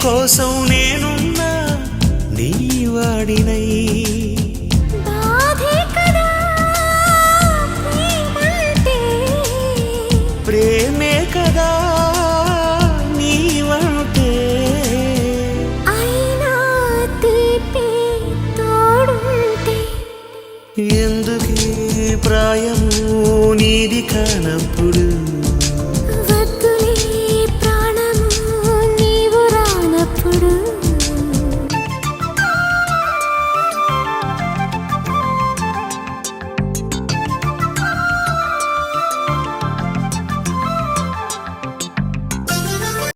కోసం నేనున్నా నీ వాడినై బాధే కదా ప్రేమంటే ప్రేమే కదా నీవంటే అయినా తీపి తోడుంటే ఎందుకీ ప్రాయము నీది కానప్పుడు